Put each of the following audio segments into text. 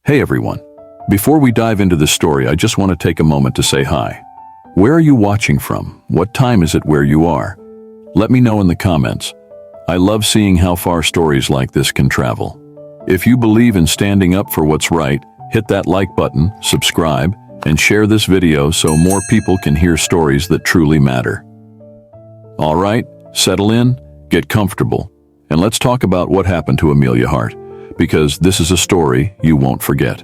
Hey everyone. Before we dive into this story, I just want to take a moment to say hi. Where are you watching from? What time is it where you are? Let me know in the comments. I love seeing how far stories like this can travel. If you believe in standing up for what's right, hit that like button, subscribe, and share this video so more people can hear stories that truly matter. All right, settle in, get comfortable, and let's talk about what happened to Amelia Hart, because this is a story you won't forget.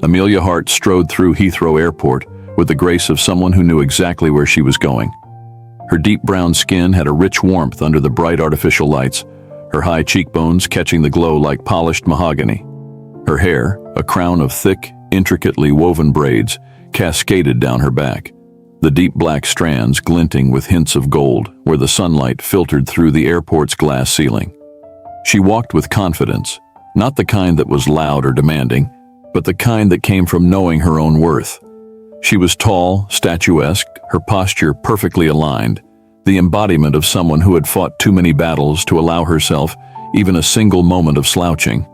Amelia Hart strode through Heathrow Airport with the grace of someone who knew exactly where she was going. Her deep brown skin had a rich warmth under the bright artificial lights, her high cheekbones catching the glow like polished mahogany. Her hair, a crown of thick, intricately woven braids, cascaded down her back, the deep black strands glinting with hints of gold where the sunlight filtered through the airport's glass ceiling. She walked with confidence, not the kind that was loud or demanding, but the kind that came from knowing her own worth. She was tall, statuesque, her posture perfectly aligned, the embodiment of someone who had fought too many battles to allow herself even a single moment of slouching.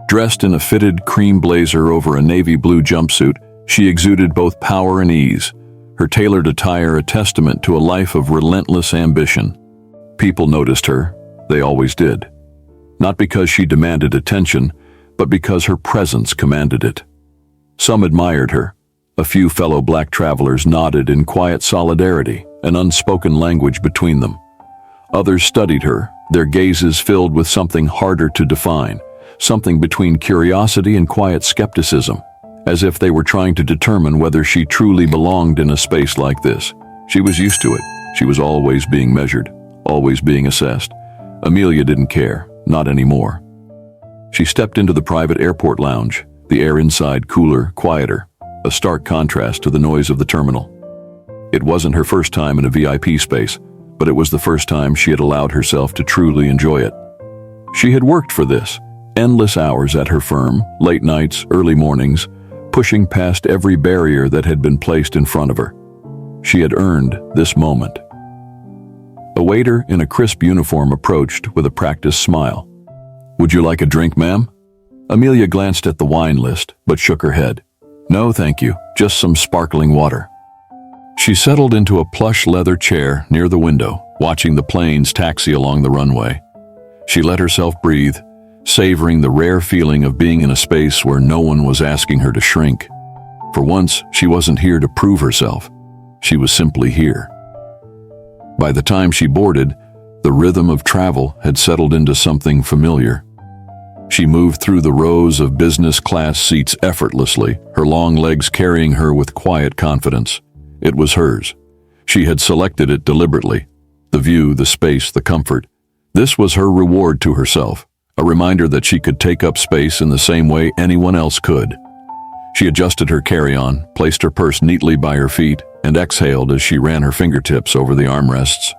Dressed in a fitted cream blazer over a navy blue jumpsuit, she exuded both power and ease, her tailored attire a testament to a life of relentless ambition. People noticed her. They always did. Not because she demanded attention, but because her presence commanded it. Some admired her. A few fellow black travelers nodded in quiet solidarity, an unspoken language between them. Others studied her, their gazes filled with something harder to define, something between curiosity and quiet skepticism, as if they were trying to determine whether she truly belonged in a space like this. She was used to it. She was always being measured, always being assessed. Amelia didn't care, not anymore. She stepped into the private airport lounge, the air inside cooler, quieter, a stark contrast to the noise of the terminal. It wasn't her first time in a VIP space, but it was the first time she had allowed herself to truly enjoy it. She had worked for this, endless hours at her firm, late nights, early mornings, pushing past every barrier that had been placed in front of her. She had earned this moment. A waiter in a crisp uniform approached with a practiced smile. "Would you like a drink, ma'am?" Amelia glanced at the wine list, but shook her head. "No, thank you, just some sparkling water." She settled into a plush leather chair near the window, watching the planes taxi along the runway. She let herself breathe, savoring the rare feeling of being in a space where no one was asking her to shrink. For once, she wasn't here to prove herself. She was simply here. By the time she boarded, the rhythm of travel had settled into something familiar. She moved through the rows of business-class seats effortlessly, her long legs carrying her with quiet confidence. It was hers. She had selected it deliberately. The view, the space, the comfort. This was her reward to herself, a reminder that she could take up space in the same way anyone else could. She adjusted her carry-on, placed her purse neatly by her feet, and exhaled as she ran her fingertips over the armrests.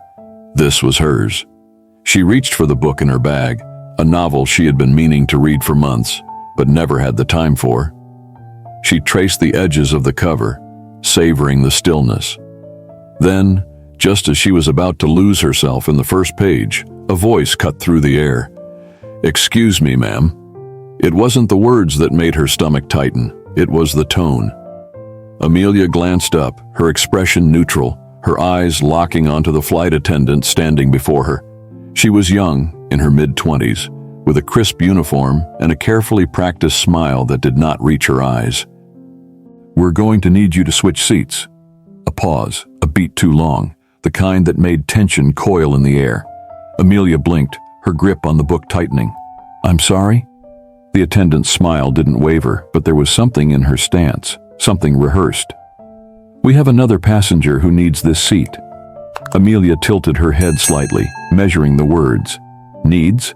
This was hers. She reached for the book in her bag, a novel she had been meaning to read for months, but never had the time for. She traced the edges of the cover, savoring the stillness. Then, just as she was about to lose herself in the first page, a voice cut through the air. "Excuse me, ma'am." It wasn't the words that made her stomach tighten, it was the tone. Amelia glanced up, her expression neutral, her eyes locking onto the flight attendant standing before her. She was young, in her mid-20s, with a crisp uniform and a carefully practiced smile that did not reach her eyes. "We're going to need you to switch seats." A pause, a beat too long, the kind that made tension coil in the air. Amelia blinked, her grip on the book tightening. "I'm sorry?" The attendant's smile didn't waver, but there was something in her stance, something rehearsed. "We have another passenger who needs this seat." Amelia tilted her head slightly, measuring the words. "Needs?"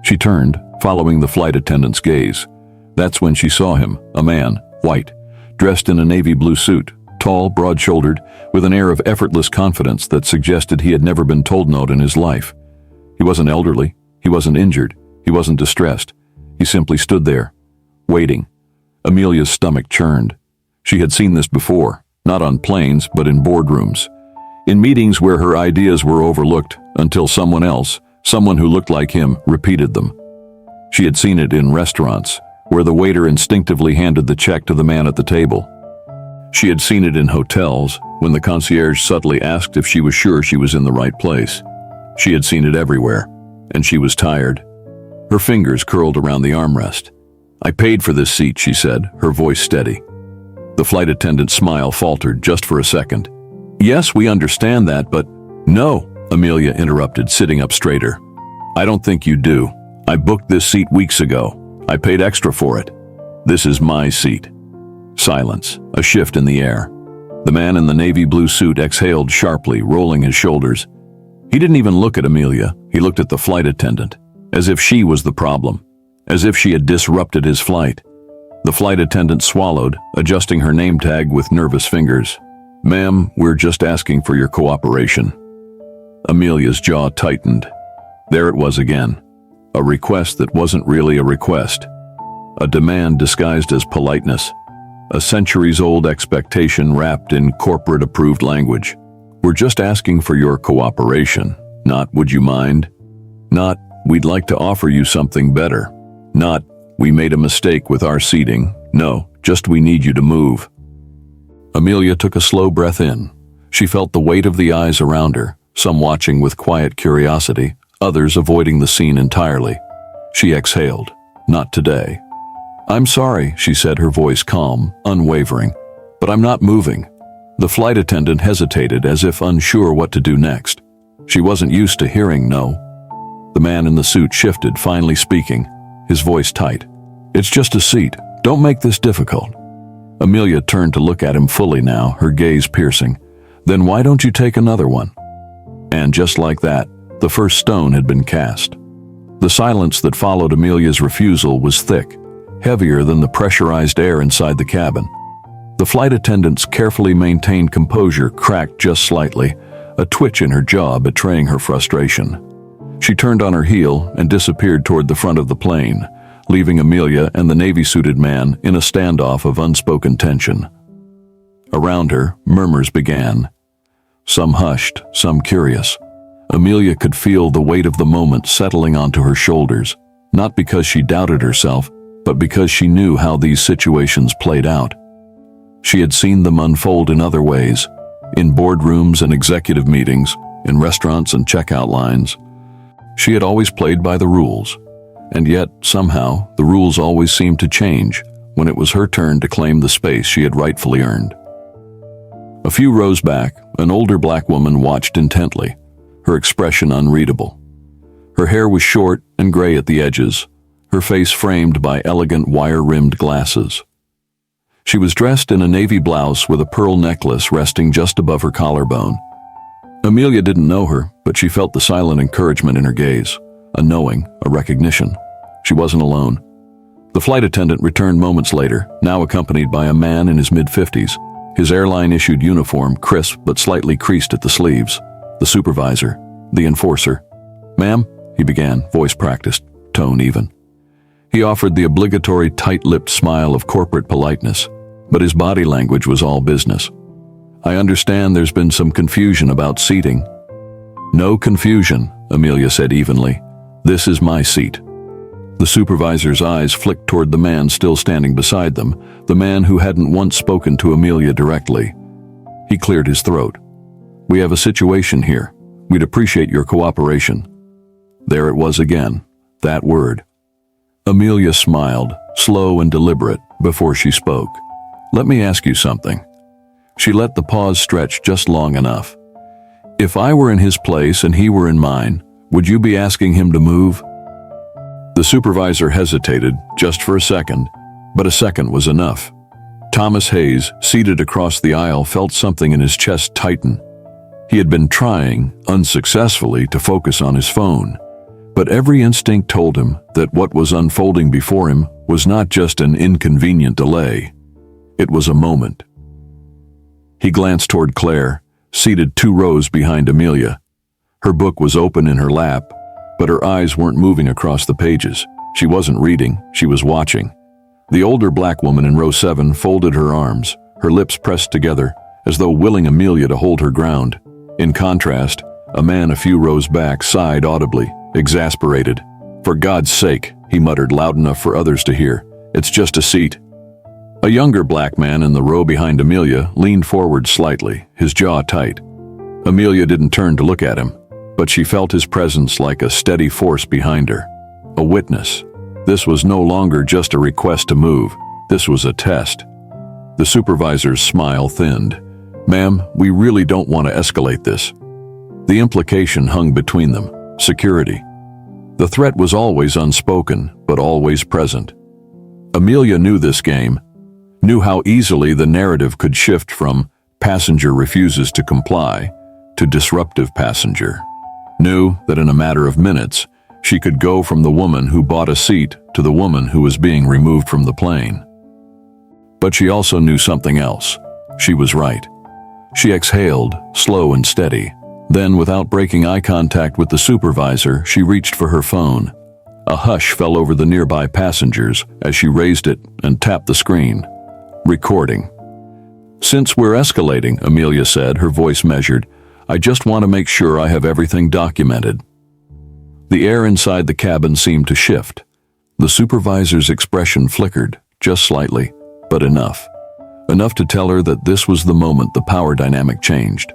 She turned, following the flight attendant's gaze. That's when she saw him, a man, white, dressed in a navy blue suit, tall, broad-shouldered, with an air of effortless confidence that suggested he had never been told no in his life. He wasn't elderly, he wasn't injured, he wasn't distressed. He simply stood there, waiting. Amelia's stomach churned. She had seen this before, not on planes, but in boardrooms. In meetings where her ideas were overlooked until someone else, someone who looked like him, repeated them. She had seen it in restaurants, where the waiter instinctively handed the check to the man at the table. She had seen it in hotels, when the concierge subtly asked if she was sure she was in the right place. She had seen it everywhere, and she was tired. Her fingers curled around the armrest. "I paid for this seat," she said, her voice steady. The flight attendant's smile faltered just for a second. "Yes, we understand that, but—" "No," Amelia interrupted, sitting up straighter. "I don't think you do. I booked this seat weeks ago. I paid extra for it. This is my seat." Silence, a shift in the air. The man in the navy blue suit exhaled sharply, rolling his shoulders. He didn't even look at Amelia. He looked at the flight attendant, as if she was the problem, as if she had disrupted his flight. The flight attendant swallowed, adjusting her name tag with nervous fingers. "Ma'am, we're just asking for your cooperation." Amelia's jaw tightened. There it was again. A request that wasn't really a request. A demand disguised as politeness. A centuries-old expectation wrapped in corporate-approved language. "We're just asking for your cooperation. Not, would you mind? Not, we'd like to offer you something better. Not, we made a mistake with our seating. No, just we need you to move." Amelia took a slow breath in. She felt the weight of the eyes around her, some watching with quiet curiosity, others avoiding the scene entirely. She exhaled. "Not today." "I'm sorry," she said, her voice calm, unwavering, "but I'm not moving." The flight attendant hesitated, as if unsure what to do next. She wasn't used to hearing no. The man in the suit shifted, finally speaking, his voice tight. "It's just a seat. Don't make this difficult." Amelia turned to look at him fully now, her gaze piercing. "Then why don't you take another one?" And just like that, the first stone had been cast. The silence that followed Amelia's refusal was thick, heavier than the pressurized air inside the cabin. The flight attendant's carefully maintained composure cracked just slightly, a twitch in her jaw betraying her frustration. She turned on her heel and disappeared toward the front of the plane, leaving Amelia and the navy-suited man in a standoff of unspoken tension. Around her, murmurs began. Some hushed, some curious. Amelia could feel the weight of the moment settling onto her shoulders, not because she doubted herself, but because she knew how these situations played out. She had seen them unfold in other ways, in boardrooms and executive meetings, in restaurants and checkout lines. She had always played by the rules, and yet, somehow, the rules always seemed to change when it was her turn to claim the space she had rightfully earned. A few rows back, an older black woman watched intently, her expression unreadable. Her hair was short and gray at the edges, her face framed by elegant wire-rimmed glasses. She was dressed in a navy blouse with a pearl necklace resting just above her collarbone. Amelia didn't know her, but she felt the silent encouragement in her gaze, a knowing, a recognition. She wasn't alone. The flight attendant returned moments later, now accompanied by a man in his mid-50s, his airline-issued uniform crisp but slightly creased at the sleeves. The supervisor, the enforcer. "Ma'am," he began, voice practiced, tone even. He offered the obligatory tight-lipped smile of corporate politeness, but his body language was all business. "I understand there's been some confusion about seating." "No confusion," Amelia said evenly. "This is my seat." The supervisor's eyes flicked toward the man still standing beside them, the man who hadn't once spoken to Amelia directly. He cleared his throat. "We have a situation here. We'd appreciate your cooperation." There it was again, that word. Amelia smiled, slow and deliberate, before she spoke. "Let me ask you something." She let the pause stretch just long enough. "If I were in his place and he were in mine, would you be asking him to move?" The supervisor hesitated, just for a second, but a second was enough. Thomas Hayes, seated across the aisle, felt something in his chest tighten. He had been trying, unsuccessfully, to focus on his phone, but every instinct told him that what was unfolding before him was not just an inconvenient delay. It was a moment. He glanced toward Claire, seated 2 rows behind Amelia. Her book was open in her lap, but her eyes weren't moving across the pages. She wasn't reading, she was watching. The older black woman in row 7 folded her arms, her lips pressed together, as though willing Amelia to hold her ground. In contrast, a man a few rows back sighed audibly, exasperated. "For God's sake," he muttered loud enough for others to hear. "It's just a seat." A younger black man in the row behind Amelia leaned forward slightly, his jaw tight. Amelia didn't turn to look at him, but she felt his presence like a steady force behind her. A witness. This was no longer just a request to move. This was a test. The supervisor's smile thinned. "Ma'am, we really don't want to escalate this." The implication hung between them. Security. The threat was always unspoken, but always present. Amelia knew this game, knew how easily the narrative could shift from "passenger refuses to comply" to "disruptive passenger." Knew that in a matter of minutes, she could go from the woman who bought a seat to the woman who was being removed from the plane. But she also knew something else. She was right. She exhaled, slow and steady. Then, without breaking eye contact with the supervisor, she reached for her phone. A hush fell over the nearby passengers as she raised it and tapped the screen. Recording. "Since we're escalating," Amelia said, her voice measured, "I just want to make sure I have everything documented." The air inside the cabin seemed to shift. The supervisor's expression flickered, just slightly, but enough. Enough to tell her that this was the moment the power dynamic changed.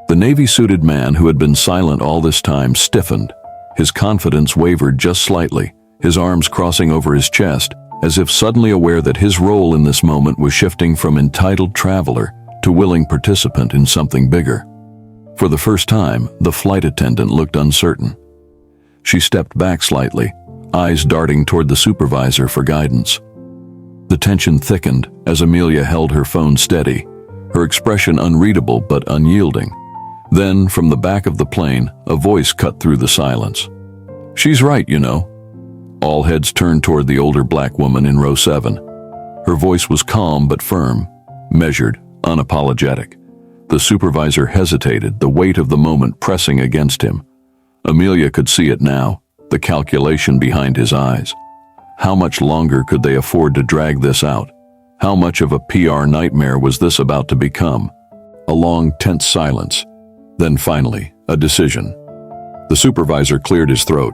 The navy-suited man who had been silent all this time stiffened. His confidence wavered just slightly, his arms crossing over his chest, as if suddenly aware that his role in this moment was shifting from entitled traveler to willing participant in something bigger. For the first time, the flight attendant looked uncertain. She stepped back slightly, eyes darting toward the supervisor for guidance. The tension thickened as Amelia held her phone steady, her expression unreadable but unyielding. Then, from the back of the plane, a voice cut through the silence. "She's right, you know." All heads turned toward the older black woman in row 7. Her voice was calm but firm, measured, unapologetic. The supervisor hesitated, the weight of the moment pressing against him. Amelia could see it now, the calculation behind his eyes. How much longer could they afford to drag this out? How much of a PR nightmare was this about to become? A long, tense silence. Then finally, a decision. The supervisor cleared his throat.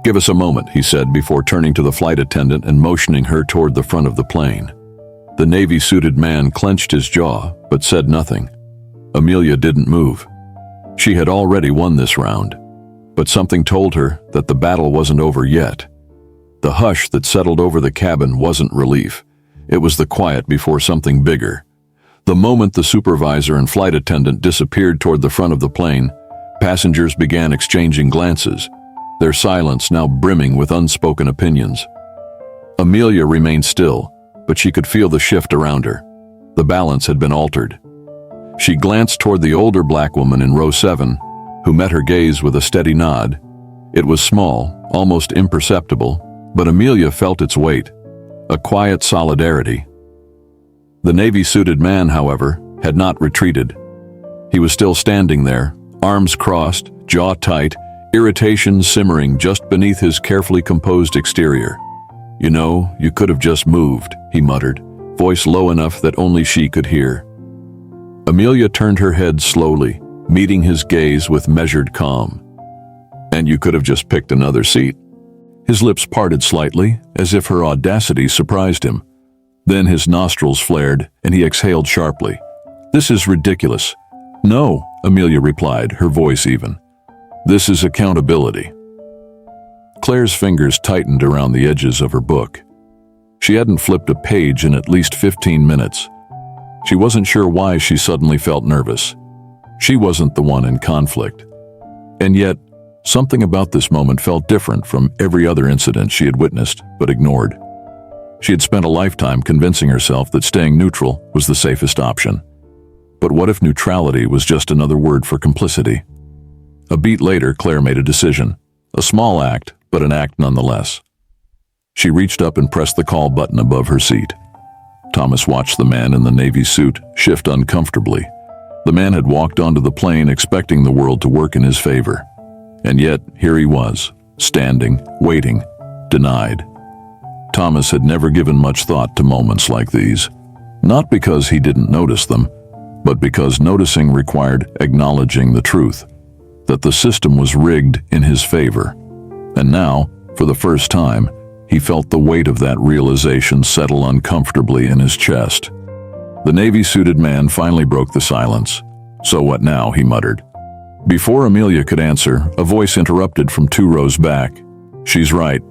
"Give us a moment," he said before turning to the flight attendant and motioning her toward the front of the plane. The navy-suited man clenched his jaw, but said nothing. Amelia didn't move. She had already won this round, but something told her that the battle wasn't over yet. The hush that settled over the cabin wasn't relief. It was the quiet before something bigger. The moment the supervisor and flight attendant disappeared toward the front of the plane, passengers began exchanging glances, their silence now brimming with unspoken opinions. Amelia remained still, but she could feel the shift around her. The balance had been altered. She glanced toward the older black woman in row 7, who met her gaze with a steady nod. It was small, almost imperceptible, but Amelia felt its weight, a quiet solidarity. The navy-suited man, however, had not retreated. He was still standing there, arms crossed, jaw tight, irritation simmering just beneath his carefully composed exterior. "You know, you could have just moved," he muttered, voice low enough that only she could hear. Amelia turned her head slowly, meeting his gaze with measured calm. "And you could have just picked another seat." His lips parted slightly, as if her audacity surprised him. Then his nostrils flared, and he exhaled sharply. "This is ridiculous." "No," Amelia replied, her voice even. "This is accountability." Claire's fingers tightened around the edges of her book. She hadn't flipped a page in at least 15 minutes. She wasn't sure why she suddenly felt nervous. She wasn't the one in conflict. And yet, something about this moment felt different from every other incident she had witnessed but ignored. She had spent a lifetime convincing herself that staying neutral was the safest option. But what if neutrality was just another word for complicity? A beat later, Claire made a decision. A small act, but an act nonetheless. She reached up and pressed the call button above her seat. Thomas watched the man in the navy suit shift uncomfortably. The man had walked onto the plane expecting the world to work in his favor. And yet, here he was, standing, waiting, denied. Thomas had never given much thought to moments like these. Not because he didn't notice them, but because noticing required acknowledging the truth, that the system was rigged in his favor. And now, For the first time, he felt the weight of that realization settle uncomfortably in his chest. The navy-suited man finally broke the silence. "So what now?" he muttered. Before Amelia could answer, a voice interrupted from 2 rows back. "She's right."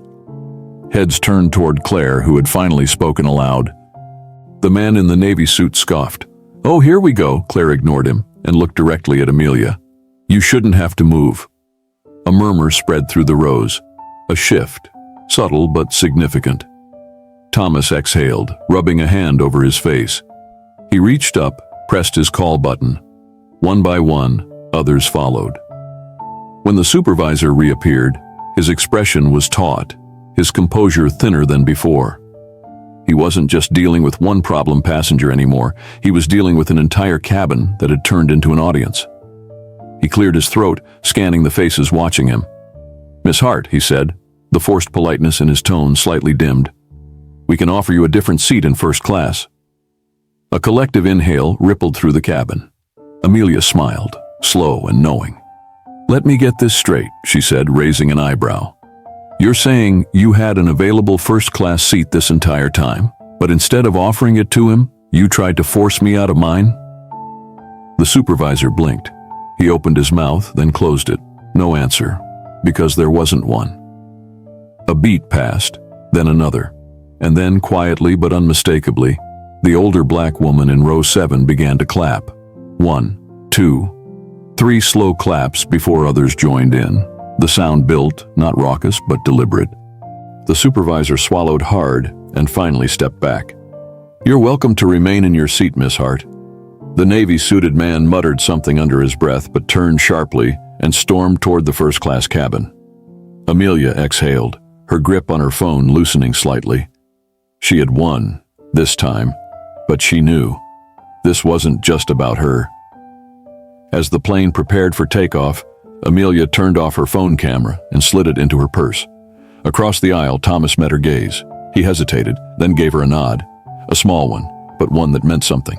Heads turned toward Claire, who had finally spoken aloud. The man in the navy suit scoffed. "Oh, here we go." Claire ignored him and looked directly at Amelia. "You shouldn't have to move." A murmur spread through the rows. A shift, subtle but significant. Thomas exhaled, rubbing a hand over his face. He reached up, pressed his call button. One by one, others followed. When the supervisor reappeared, his expression was taut, his composure thinner than before. He wasn't just dealing with one problem passenger anymore, he was dealing with an entire cabin that had turned into an audience. He cleared his throat, scanning the faces watching him. "Miss Hart," he said, the forced politeness in his tone slightly dimmed. "We can offer you a different seat in first class." A collective inhale rippled through the cabin. Amelia smiled, slow and knowing. "Let me get this straight," she said, raising an eyebrow. "You're saying you had an available first-class seat this entire time, but instead of offering it to him, you tried to force me out of mine?" The supervisor blinked. He opened his mouth, then closed it. No answer, because there wasn't one. A beat passed, then another, and then quietly but unmistakably, the older black woman in row 7 began to clap. 1, 2, 3 slow claps before others joined in. The sound built, not raucous but deliberate. The supervisor swallowed hard and finally stepped back. "You're welcome to remain in your seat, Miss Hart." The navy-suited man muttered something under his breath but turned sharply and stormed toward the first-class cabin. Amelia exhaled, her grip on her phone loosening slightly. She had won, this time, but she knew. This wasn't just about her. As the plane prepared for takeoff, Amelia turned off her phone camera and slid it into her purse. Across the aisle, Thomas met her gaze. He hesitated, then gave her a nod. A small one, but one that meant something.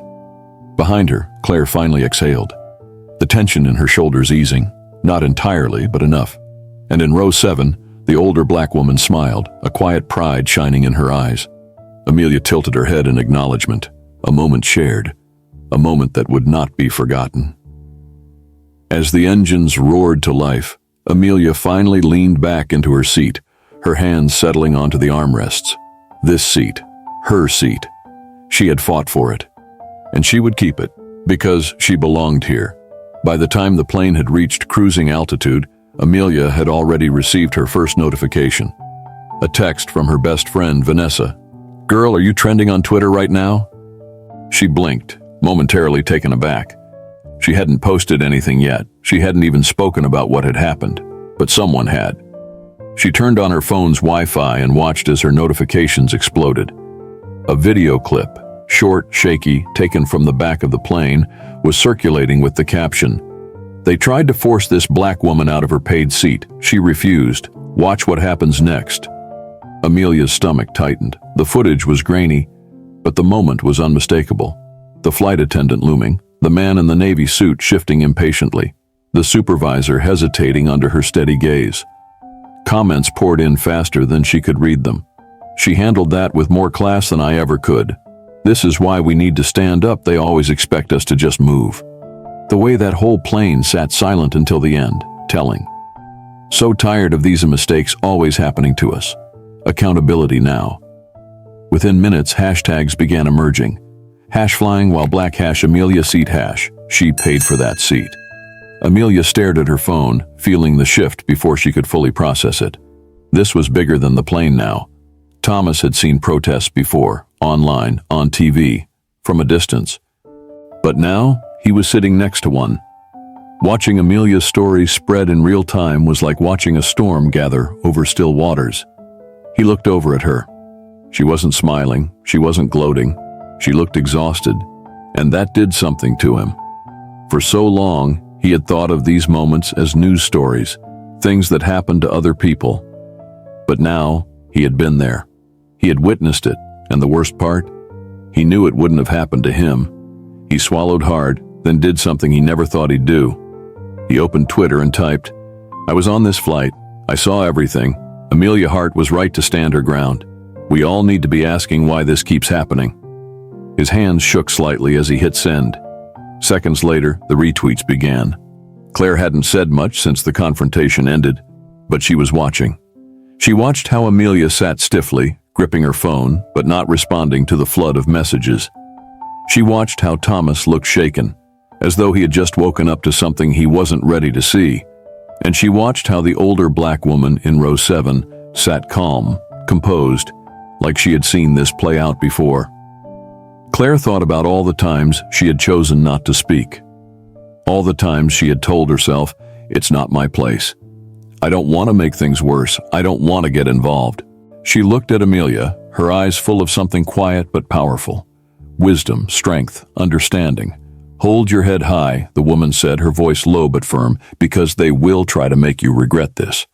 Behind her, Claire finally exhaled, the tension in her shoulders easing, not entirely, but enough. And in row 7, the older black woman smiled, a quiet pride shining in her eyes. Amelia tilted her head in acknowledgement, a moment shared, a moment that would not be forgotten. As the engines roared to life, Amelia finally leaned back into her seat, her hands settling onto the armrests. This seat, her seat. She had fought for it. And she would keep it, because she belonged here. By the time the plane had reached cruising altitude, Amelia had already received her first notification. A text from her best friend, Vanessa. "Girl, are you trending on Twitter right now?" She blinked, momentarily taken aback. She hadn't posted anything yet. She hadn't even spoken about what had happened, but someone had. She turned on her phone's Wi-Fi and watched as her notifications exploded. A video clip, short, shaky, taken from the back of the plane, was circulating with the caption, "They tried to force this black woman out of her paid seat. She refused. Watch what happens next." Amelia's stomach tightened. The footage was grainy, but the moment was unmistakable. The flight attendant looming, the man in the navy suit shifting impatiently, the supervisor hesitating under her steady gaze. Comments poured in faster than she could read them. "She handled that with more class than I ever could. This is why we need to stand up. They always expect us to just move." The way that whole plane sat silent until the end, telling. So tired of these mistakes always happening to us. Accountability now. Within minutes, hashtags began emerging. Hash flying while black hash Amelia seat hash. She paid for that seat. Amelia stared at her phone, feeling the shift before she could fully process it. This was bigger than the plane now. Thomas had seen protests before, online, on TV, from a distance. But now, he was sitting next to one. Watching Amelia's story spread in real time was like watching a storm gather over still waters. He looked over at her. She wasn't smiling, she wasn't gloating. She looked exhausted, and that did something to him. For so long, he had thought of these moments as news stories, things that happened to other people. But now, he had been there. He had witnessed it, and the worst part? He knew it wouldn't have happened to him. He swallowed hard, then did something he never thought he'd do. He opened Twitter and typed, "I was on this flight. I saw everything. Amelia Hart was right to stand her ground. We all need to be asking why this keeps happening. His hands shook slightly as he hit send. Seconds later, the retweets began. Claire hadn't said much since the confrontation ended, but she was watching. She watched how Amelia sat stiffly, gripping her phone, but not responding to the flood of messages. She watched how Thomas looked shaken, as though he had just woken up to something he wasn't ready to see. And she watched how the older black woman in row 7 sat calm, composed, like she had seen this play out before. Claire thought about all the times she had chosen not to speak. All the times she had told herself, "It's not my place. I don't want to make things worse. I don't want to get involved." She looked at Amelia, her eyes full of something quiet but powerful. Wisdom, strength, understanding. "Hold your head high," the woman said, her voice low but firm, "because they will try to make you regret this."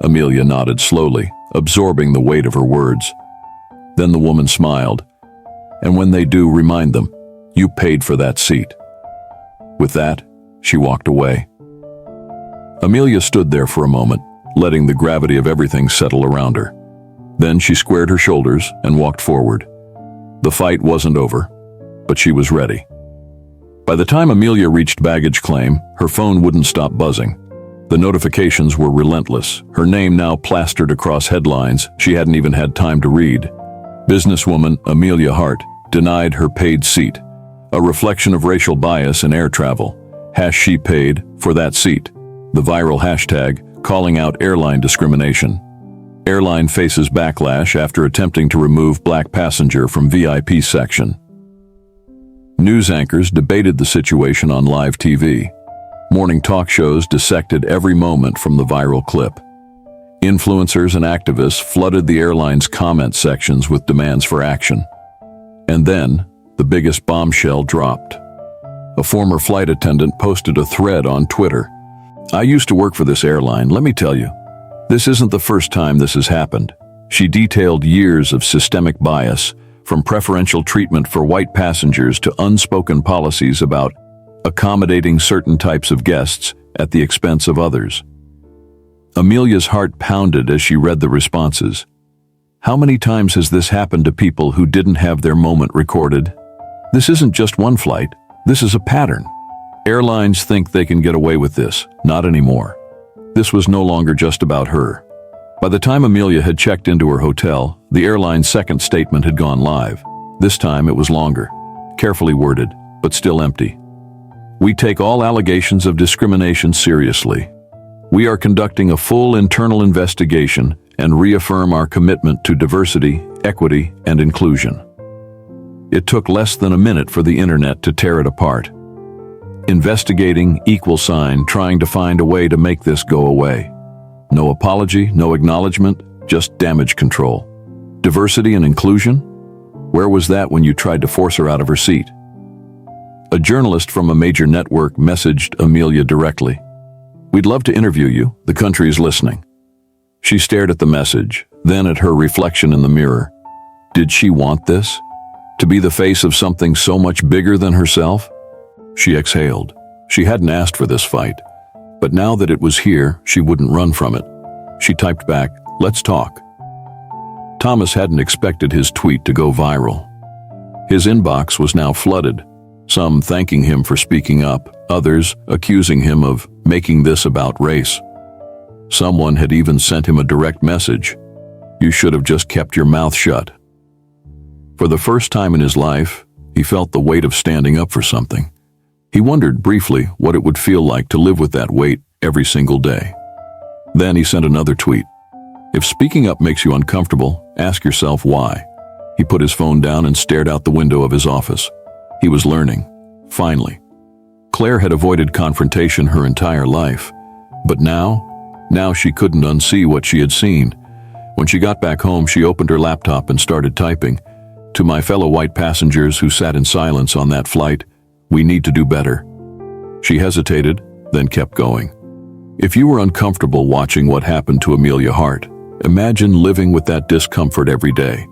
Amelia nodded slowly, absorbing the weight of her words. Then the woman smiled. "And when they do, remind them, you paid for that seat." With that, she walked away. Amelia stood there for a moment, letting the gravity of everything settle around her. Then she squared her shoulders and walked forward. The fight wasn't over, but she was ready. By the time Amelia reached baggage claim, her phone wouldn't stop buzzing. The notifications were relentless, her name now plastered across headlines she hadn't even had time to read. Businesswoman Amelia Hart denied her paid seat, a reflection of racial bias in air travel. She paid for that seat. The viral hashtag calling out airline discrimination. Airline faces backlash after attempting to remove black passenger from VIP section. News anchors debated the situation on live TV. Morning talk shows dissected every moment from the viral clip. Influencers and activists flooded the airline's comment sections with demands for action. And then, the biggest bombshell dropped. A former flight attendant posted a thread on Twitter. "I used to work for this airline, let me tell you. This isn't the first time this has happened." She detailed years of systemic bias, from preferential treatment for white passengers to unspoken policies about accommodating certain types of guests at the expense of others. Amelia's heart pounded as she read the responses. How many times has this happened to people who didn't have their moment recorded? This isn't just one flight, this is a pattern. Airlines think they can get away with this, not anymore. This was no longer just about her. By the time Amelia had checked into her hotel, the airline's second statement had gone live. This time it was longer, carefully worded, but still empty. "We take all allegations of discrimination seriously. We are conducting a full internal investigation and reaffirm our commitment to diversity, equity, and inclusion." It took less than a minute for the internet to tear it apart. Investigating, trying to find a way to make this go away. No apology, no acknowledgement, just damage control. Diversity and inclusion? Where was that when you tried to force her out of her seat? A journalist from a major network messaged Amelia directly. "We'd love to interview you, the country is listening." She stared at the message, then at her reflection in the mirror. Did she want this? To be the face of something so much bigger than herself? She exhaled. She hadn't asked for this fight. But now that it was here, she wouldn't run from it. She typed back, "Let's talk." Thomas hadn't expected his tweet to go viral. His inbox was now flooded, some thanking him for speaking up, others accusing him of making this about race. Someone had even sent him a direct message. "You should have just kept your mouth shut." For the first time in his life, he felt the weight of standing up for something. He wondered briefly what it would feel like to live with that weight every single day. Then he sent another tweet. "If speaking up makes you uncomfortable, ask yourself why." He put his phone down and stared out the window of his office. He was learning, finally. Claire had avoided confrontation her entire life. But now she couldn't unsee what she had seen. When she got back home, she opened her laptop and started typing. "To my fellow white passengers who sat in silence on that flight, we need to do better." She hesitated, then kept going. If you were uncomfortable watching what happened to Amelia Hart, imagine living with that discomfort every day.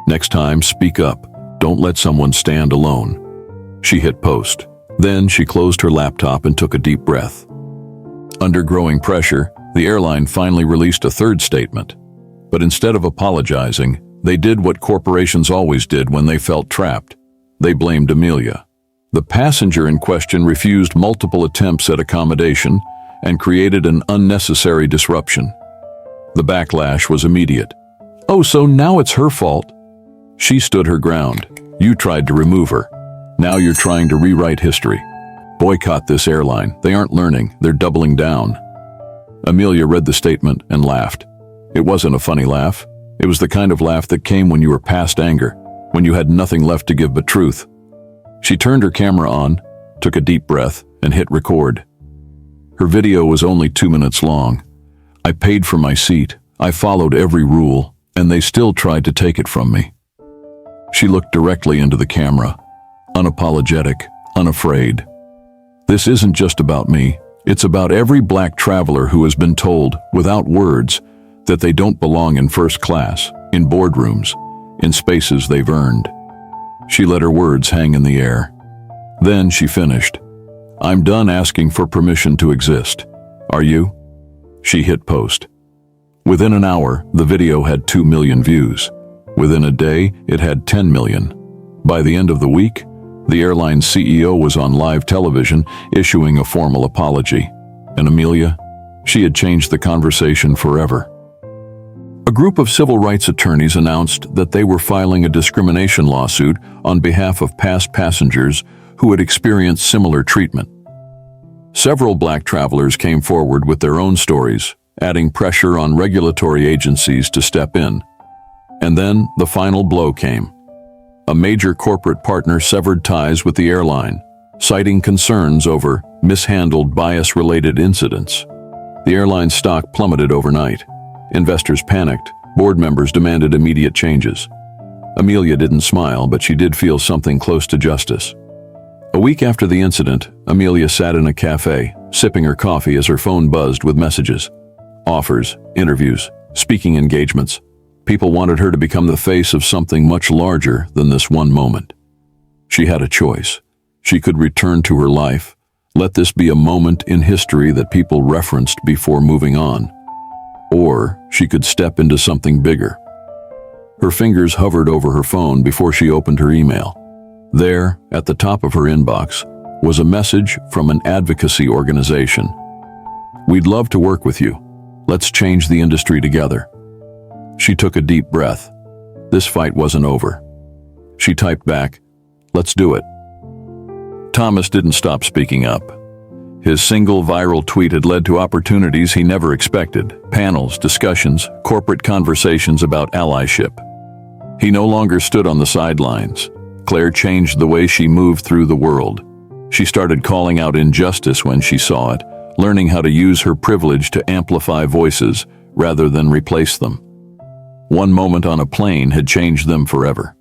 Next time, speak up. Don't let someone stand alone. She hit post. Then she closed her laptop and took a deep breath. Under growing pressure, The airline finally released a third statement. But instead of apologizing, they did what corporations always did when they felt trapped. They blamed Amelia. The passenger in question refused multiple attempts at accommodation and created an unnecessary disruption. The backlash was immediate. "Oh, so now it's her fault?" She stood her ground. "You tried to remove her. Now you're trying to rewrite history. Boycott this airline. They aren't learning, they're doubling down." Amelia read the statement and laughed. It wasn't a funny laugh. It was the kind of laugh that came when you were past anger, when you had nothing left to give but truth. She turned her camera on, took a deep breath, and hit record. Her video was only 2 minutes long. "I paid for my seat. I followed every rule, and they still tried to take it from me." She looked directly into the camera, unapologetic, unafraid. "This isn't just about me. It's about every black traveler who has been told, without words, that they don't belong in first class, in boardrooms, in spaces they've earned." She let her words hang in the air. Then she finished. "I'm done asking for permission to exist. Are you?" She hit post. Within an hour, the video had 2 million views. Within a day, it had 10 million. By the end of the week, the airline's CEO was on live television issuing a formal apology. And Amelia? She had changed the conversation forever. A group of civil rights attorneys announced that they were filing a discrimination lawsuit on behalf of past passengers who had experienced similar treatment. Several black travelers came forward with their own stories, adding pressure on regulatory agencies to step in. And then the final blow came. A major corporate partner severed ties with the airline, citing concerns over mishandled bias-related incidents. The airline's stock plummeted overnight. Investors panicked. Board members demanded immediate changes. Amelia didn't smile, but she did feel something close to justice. A week after the incident, Amelia sat in a cafe, sipping her coffee as her phone buzzed with messages. Offers, interviews, speaking engagements. People wanted her to become the face of something much larger than this one moment. She had a choice. She could return to her life, let this be a moment in history that people referenced before moving on. Or she could step into something bigger. Her fingers hovered over her phone before she opened her email. There, at the top of her inbox, was a message from an advocacy organization. "We'd love to work with you. Let's change the industry together." She took a deep breath. This fight wasn't over. She typed back, "Let's do it." Thomas didn't stop speaking up. His single viral tweet had led to opportunities he never expected: panels, discussions, corporate conversations about allyship. He no longer stood on the sidelines. Claire changed the way she moved through the world. She started calling out injustice when she saw it, learning how to use her privilege to amplify voices rather than replace them. One moment on a plane had changed them forever.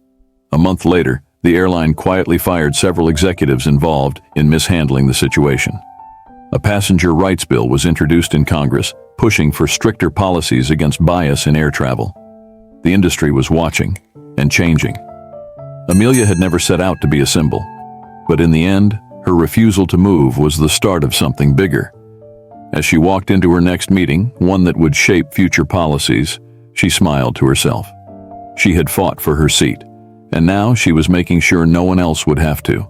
A month later, the airline quietly fired several executives involved in mishandling the situation. A passenger rights bill was introduced in Congress, pushing for stricter policies against bias in air travel. The industry was watching and changing. Amelia had never set out to be a symbol, but in the end, her refusal to move was the start of something bigger. As she walked into her next meeting, one that would shape future policies, she smiled to herself. She had fought for her seat, and now she was making sure no one else would have to.